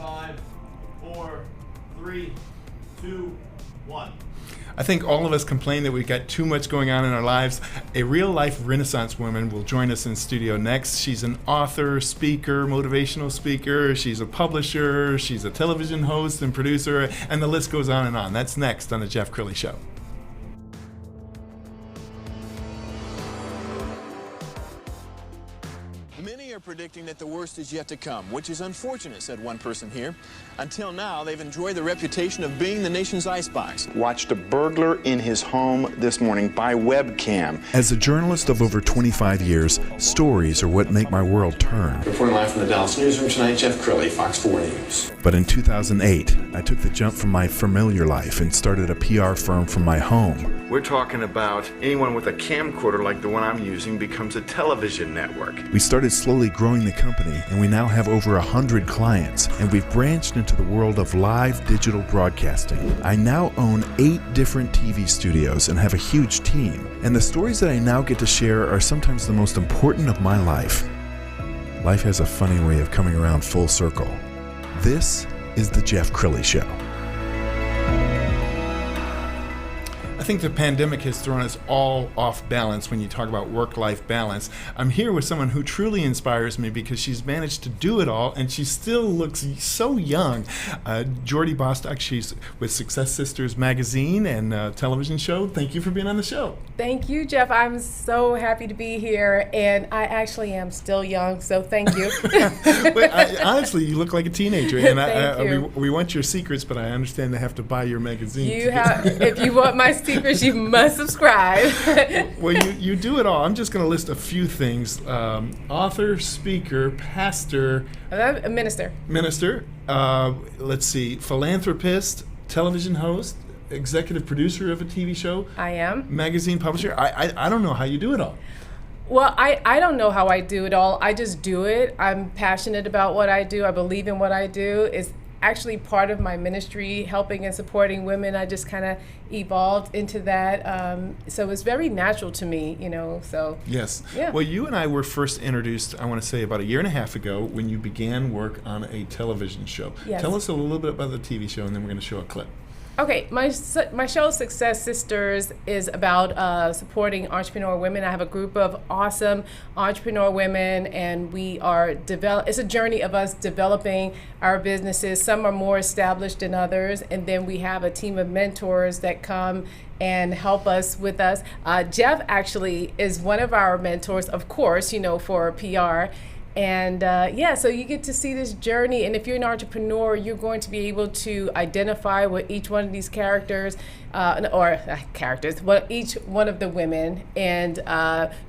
5, 4, 3, 2, 1. I think all of us complain that we've got too much going on in our lives. A real-life Renaissance woman will join us in studio next. She's an author, speaker, motivational speaker. She's a publisher. She's a television host and producer, and the list goes on and on. That's next on the Jeff Crilley Show. Many are predicting that the worst is yet to come, which is unfortunate, said one person here. Until now, they've enjoyed the reputation of being the nation's icebox. Watched a burglar in his home this morning by webcam. As a journalist of over 25 years, stories are what make my world turn. Reporting live from the Dallas newsroom tonight, Jeff Crilley, Fox 4 News. But in 2008, I took the jump from my familiar life and started a PR firm from my home. We're talking about anyone with a camcorder like the one I'm using becomes a television network. We started slowly growing the company, and we now have over 100 clients, and we've branched into the world of live digital broadcasting. I now own 8 different TV studios and have a huge team, and the stories that I now get to share are sometimes the most important of my life. Life has a funny way of coming around full circle. This is the Jeff Crilley Show. I think the pandemic has thrown us all off balance when you talk about work-life balance. I'm here with someone who truly inspires me because she's managed to do it all and she still looks so young. Jordi Bostock, she's with Success Sisters magazine and television show. Thank you for being on the show. Thank you, Jeff. I'm so happy to be here, and I actually am still young, so thank you. Honestly, you look like a teenager, and Thank you. we want your secrets, but I understand they have to buy your magazine. If you want my secrets, you must subscribe. Well, you do it all. I'm just going to list a few things. Author, speaker, pastor. A minister. Let's see, philanthropist, television host, executive producer of a TV show. I am. Magazine publisher. I don't know how you do it all. Well, I don't know how I do it all. I just do it. I'm passionate about what I do. I believe in what I do. It's actually part of my ministry, helping and supporting women. I just kind of evolved into that. So it's very natural to me, so. Yes. Yeah. Well, you and I were first introduced, I want to say, about a year and a half ago when you began work on a television show. Yes. Tell us a little bit about the TV show, and then we're going to show a clip. Okay, my show Success Sisters is about supporting entrepreneur women. I have a group of awesome entrepreneur women, and we are it's a journey of us developing our businesses. Some are more established than others, and then we have a team of mentors that come and help us with us. Jeff actually is one of our mentors, of course, for PR. And so you get to see this journey, and if you're an entrepreneur, you're going to be able to identify with each one of these characters, each one of the women, and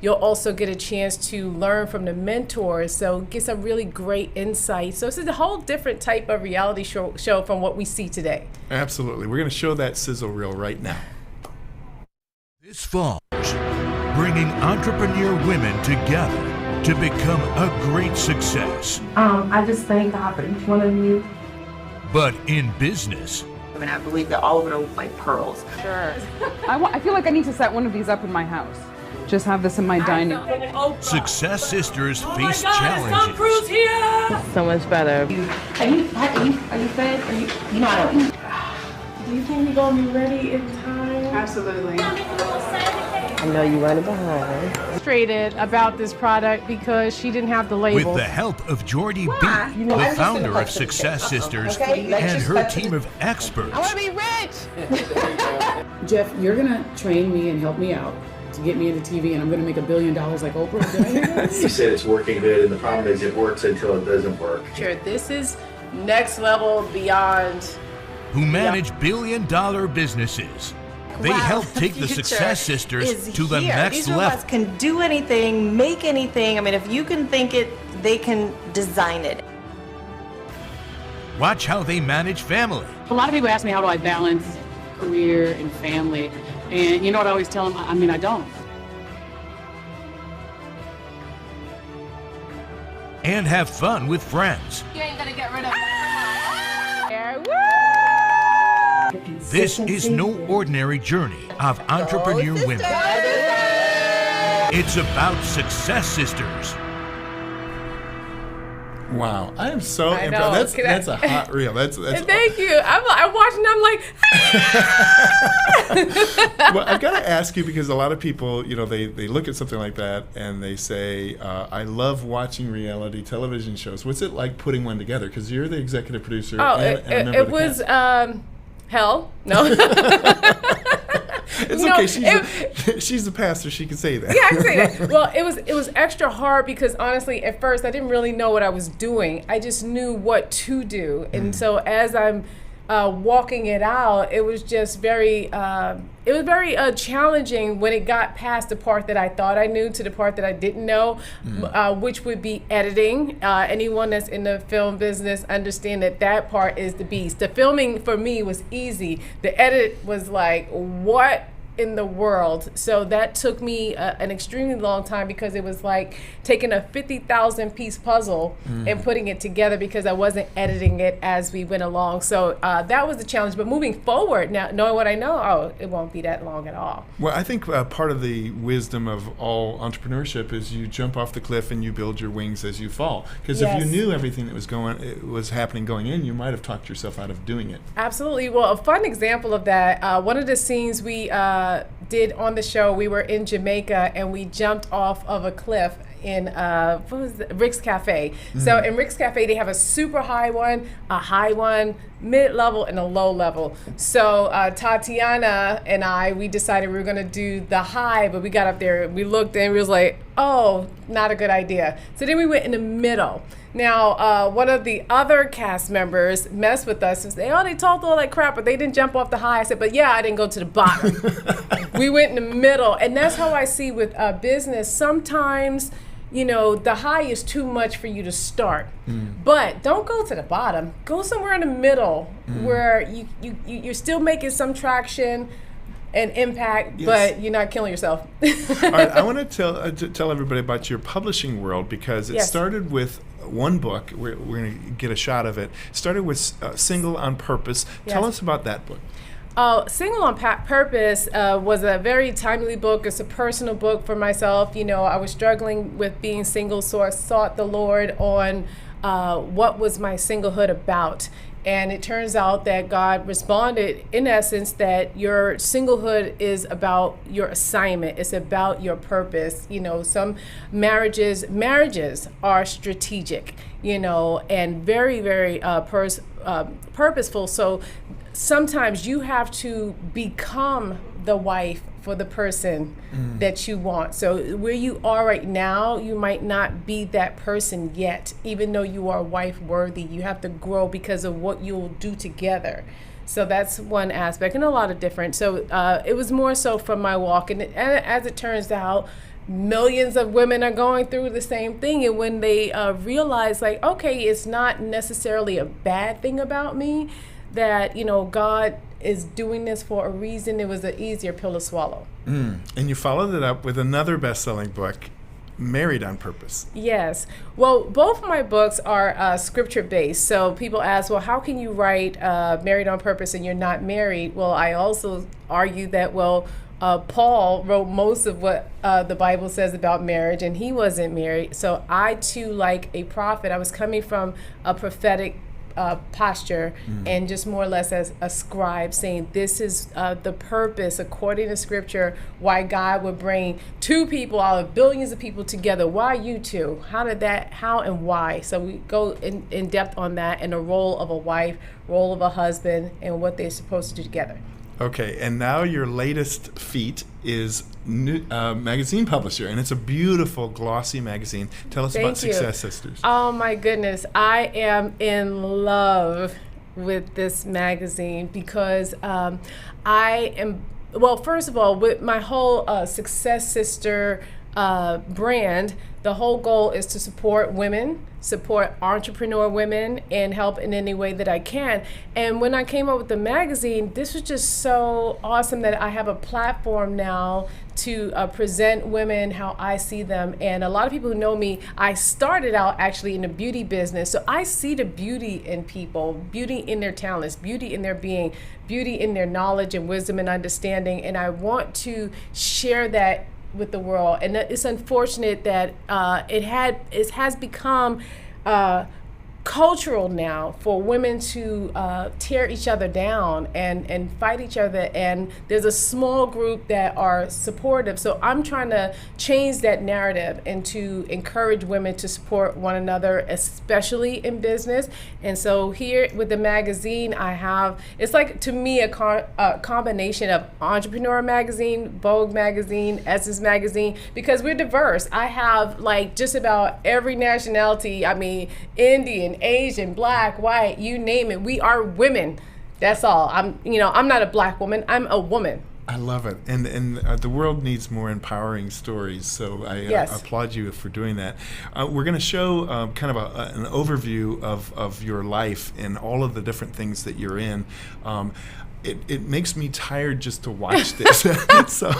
you'll also get a chance to learn from the mentors, so get some really great insight. So it's a whole different type of reality show from what we see today. Absolutely. We're going to show that sizzle reel right now. This fall, bringing entrepreneur women together to become a great success. I just thank God for each one of you. But in business, And I believe that all of it are like pearls. Sure. I feel like I need to set one of these up in my house. Just have this in my dining. Success Sisters face challenges. Tom Cruise here! So much better. Are you fed? I don't eat. Do you think you're going to be ready in time? Absolutely. I know you running behind. Frustrated about this product because she didn't have the label. With the help of Jordi B, the founder of Success Sisters, and her team of experts. I want to be rich! Jeff, you're going to train me and help me out to get me into TV, and I'm going to make $1 billion like Oprah. Did I hear that? You said it's working good, and the problem is it works until it doesn't work. Sure, this is next level beyond. Who manage billion-dollar businesses. They help take the Success Sisters to the next These level. robots can do anything, make anything. I mean, if you can think it, they can design it. Watch how they manage family. A lot of people ask me, how do I balance career and family? And you know what I always tell them? I don't. And have fun with friends. You ain't gonna get rid of This is no ordinary journey of entrepreneur women. It's about Success Sisters. Wow, I am so I know. impressed. That's a hot reel. That's Thank you. I'm watching. I'm like, well, I've got to ask you because a lot of people, they look at something like that and they say, "I love watching reality television shows." What's it like putting one together? Because you're the executive producer. It was hell. No. It's okay. She's the pastor. She can say that. Yeah, I can say that. Well, it was extra hard because honestly, at first, I didn't really know what I was doing. I just knew what to do, and so as I'm walking it out, it was just very challenging when it got past the part that I thought I knew to the part that I didn't know, which would be editing. Anyone that's in the film business understand that part is the beast. The filming for me was easy. The edit was like, what in the world? So that took me an extremely long time because it was like taking a 50,000 piece puzzle and putting it together because I wasn't editing it as we went along. So that was the challenge. But moving forward, now knowing what I know, it won't be that long at all. Well, I think part of the wisdom of all entrepreneurship is you jump off the cliff and you build your wings as you fall. Because if you knew everything that was happening going in, you might have talked yourself out of doing it. Absolutely. Well, a fun example of that, one of the scenes we did on the show, we were in Jamaica and we jumped off of a cliff in Rick's Cafe. So in Rick's Cafe, they have a super high one, a high one, mid-level, and a low level. So Tatiana and we decided we were going to do the high, but we got up there, we looked and we was like, oh, not a good idea. So then we went in the middle. Now, one of the other cast members messed with us and said, they talked all that crap, but they didn't jump off the high. I said, but yeah, I didn't go to the bottom. We went in the middle. And that's how I see with business. Sometimes, the high is too much for you to start. But don't go to the bottom. Go somewhere in the middle where you're still making some traction and impact, but you're not killing yourself. All right, I want to tell everybody about your publishing world because it started with one book. We're going to get a shot of it. It started with Single on Purpose. Tell us about that book. Single on Purpose was a very timely book. It's a personal book for myself. I was struggling with being single, so I sought the Lord on what was my singlehood about. And it turns out that God responded, in essence, that your singlehood is about your assignment. It's about your purpose. Some marriages are strategic, and very, very purposeful. So sometimes you have to become the wife for the person that you want. So where you are right now, you might not be that person yet, even though you are wife worthy. You have to grow because of what you'll do together. So that's one aspect, and a lot of different. So it was more so from my walk, and as it turns out, millions of women are going through the same thing. And when they realize, like, okay, it's not necessarily a bad thing about me, that God is doing this for a reason, it was an easier pill to swallow. And you followed it up with another best-selling book, Married on Purpose. Yes. Well, both of my books are scripture-based. So people ask, well, how can you write Married on Purpose and you're not married? Well, I also argue that, Paul wrote most of what the Bible says about marriage, and he wasn't married. So I, too, like a prophet, I was coming from a prophetic posture and just more or less as a scribe, saying this is the purpose according to scripture, why God would bring two people out of billions of people together. Why you two? How and why? So we go in depth on that, and the role of a wife, role of a husband, and what they're supposed to do together. Okay, and now your latest feat is magazine publisher, and it's a beautiful, glossy magazine. Tell us about Success Sisters. Oh my goodness, I am in love with this magazine because first of all, with my whole Success Sister brand, the whole goal is to support women, support entrepreneur women, and help in any way that I can. And when I came up with the magazine, this was just so awesome that I have a platform now to present women how I see them. And a lot of people who know me, I started out actually in the beauty business. So I see the beauty in people, beauty in their talents, beauty in their being, beauty in their knowledge and wisdom and understanding. And I want to share that with the world. And it's unfortunate that it has become cultural now for women to tear each other down and fight each other, and there's a small group that are supportive. So I'm trying to change that narrative and to encourage women to support one another, especially in business. And so here with the magazine, it's like, to me, a combination of Entrepreneur Magazine, Vogue Magazine, Essence Magazine, because we're diverse. I have like just about every nationality. I mean, Indian, Asian, Black, white, you name it. We are women. That's all. I'm not a Black woman. I'm a woman. I love it, and the world needs more empowering stories. So I applaud you for doing that. We're going to show kind of an overview of your life and all of the different things that you're in. It makes me tired just to watch this. so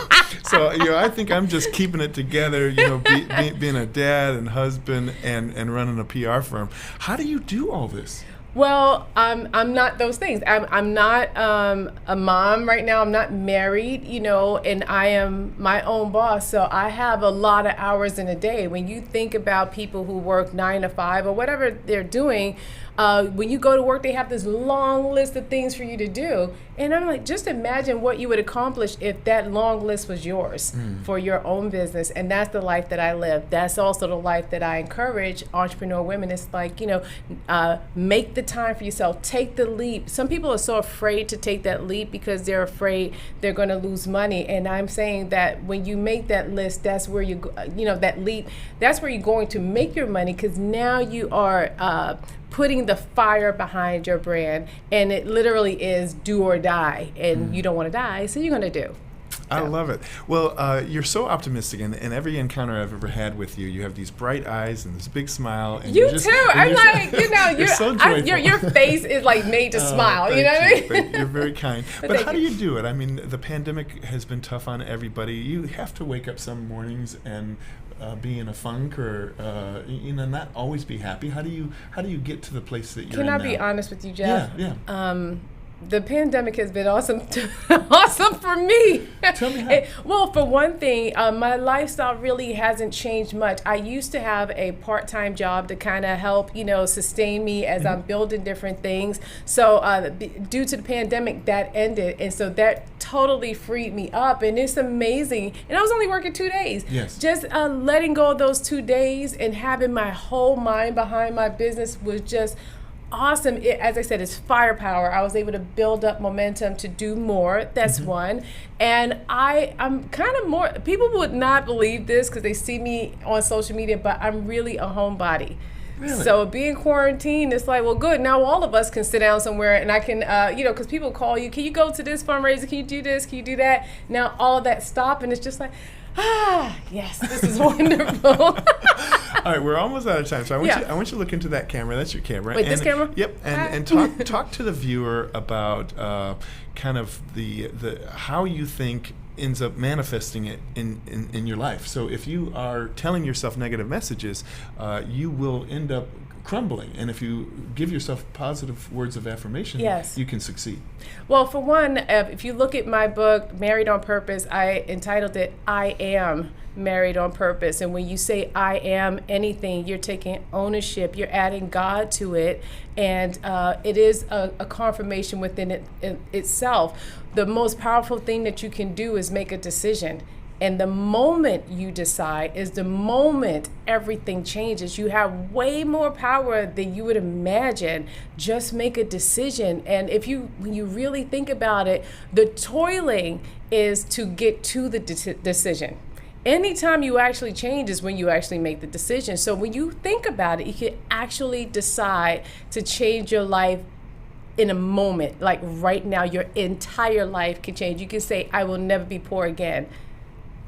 I think I'm just keeping it together. Being a dad and husband and running a PR firm. How do you do all this? Well, I'm not those things. I'm not a mom right now. I'm not married, and I am my own boss. So I have a lot of hours in a day. When you think about people who work 9 to 5 or whatever they're doing, when you go to work, they have this long list of things for you to do. And I'm like, just imagine what you would accomplish if that long list was yours for your own business. And that's the life that I live. That's also the life that I encourage entrepreneur women. It's like, make the time for yourself. Take the leap. Some people are so afraid to take that leap because they're afraid they're going to lose money. And I'm saying that when you make that list, that's where that leap, that's where you're going to make your money, because now you are putting the fire behind your brand, and it literally is do or die, and you don't want to die, so you're going to do. I love it. Well, you're so optimistic, and in every encounter I've ever had with you, you have these bright eyes and this big smile. And you too. I'm like, you're so joyful. Your face is like made to smile. You know what I mean? You're very kind. But how do you do it? I mean, the pandemic has been tough on everybody. You have to wake up some mornings and be in a funk, or not always be happy. How do you get to the place that you're in now? Can I be honest with you, Jeff? Yeah. The pandemic has been awesome for me. Tell me how. Well, for one thing, my lifestyle really hasn't changed much. I used to have a part-time job to kind of help, sustain me as I'm building different things. So due to the pandemic, that ended. And so that totally freed me up. And it's amazing. And I was only working 2 days. Yes. Just letting go of those 2 days and having my whole mind behind my business was just awesome. As I said, it's firepower. I was able to build up momentum to do more. That's one. And I'm kind of more, people would not believe this because they see me on social media, but I'm really a homebody. Really? So being quarantined, it's like, well, good. Now all of us can sit down somewhere, and I can, because people call you, can you go to this fundraiser? Can you do this? Can you do that? Now all of that stopped, and it's just like, yes, this is wonderful. All right, we're almost out of time, so I want you to look into that camera. That's your camera. Wait, this camera? Yep, and talk to the viewer about kind of the how you think ends up manifesting it in your life. So if you are telling yourself negative messages, you will end up crumbling. And if you give yourself positive words of affirmation, you can succeed. Well, for one, if you look at my book, Married on Purpose, I entitled it, I Am Married on Purpose. And when you say I am anything, you're taking ownership, you're adding God to it, and it is a confirmation within itself. The most powerful thing that you can do is make a decision. And the moment you decide is the moment everything changes. You have way more power than you would imagine. Just make a decision. And when you really think about it, the toiling is to get to the decision. Anytime you actually change is when you actually make the decision. So when you think about it, you can actually decide to change your life in a moment. Like right now, your entire life can change. You can say, I will never be poor again,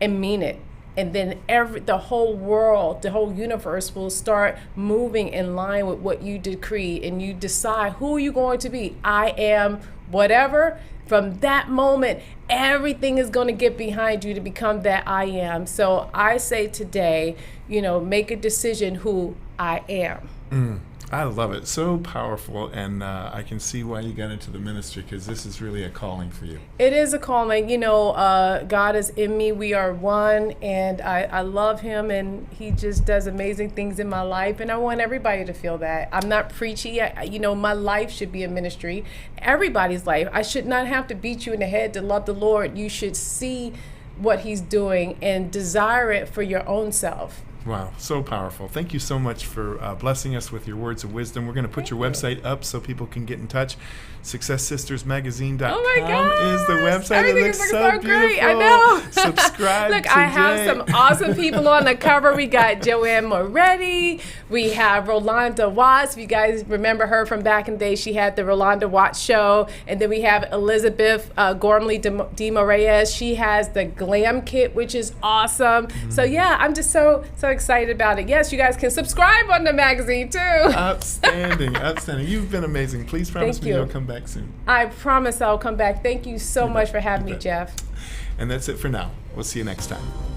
and mean it. And then the whole world, the whole universe will start moving in line with what you decree, and you decide who you're going to be. I am whatever. From that moment, everything is going to get behind you to become that I am. So I say today, make a decision who I am. I love it. So powerful, and I can see why you got into the ministry, because this is really a calling for you. It is a calling. You know, God is in me. We are one, and I love him, and he just does amazing things in my life, and I want everybody to feel that. I'm not preachy. You know, my life should be a ministry. Everybody's life. I should not have to beat you in the head to love the Lord. You should see what he's doing and desire it for your own self. Wow, so powerful. Thank you so much for blessing us with your words of wisdom. We're going to put your website up so people can get in touch. SuccessSistersMagazine.com is the website. Everything it looks is so looking so beautiful. great. I know. Subscribe Look, today. I have some awesome people on the cover. We got Joanne Moretti. We have Rolanda Watts. If you guys remember her from back in the day, she had the Rolanda Watts show. And then we have Elizabeth Gormley de Moraes. She has the Glam Kit, which is awesome. So yeah, I'm just so excited about it. Yes, you guys can subscribe on the magazine too. Outstanding, outstanding. You've been amazing. Please promise me you'll come back soon. I promise I'll come back. Thank you so much for having me, Jeff. And that's it for now. We'll see you next time.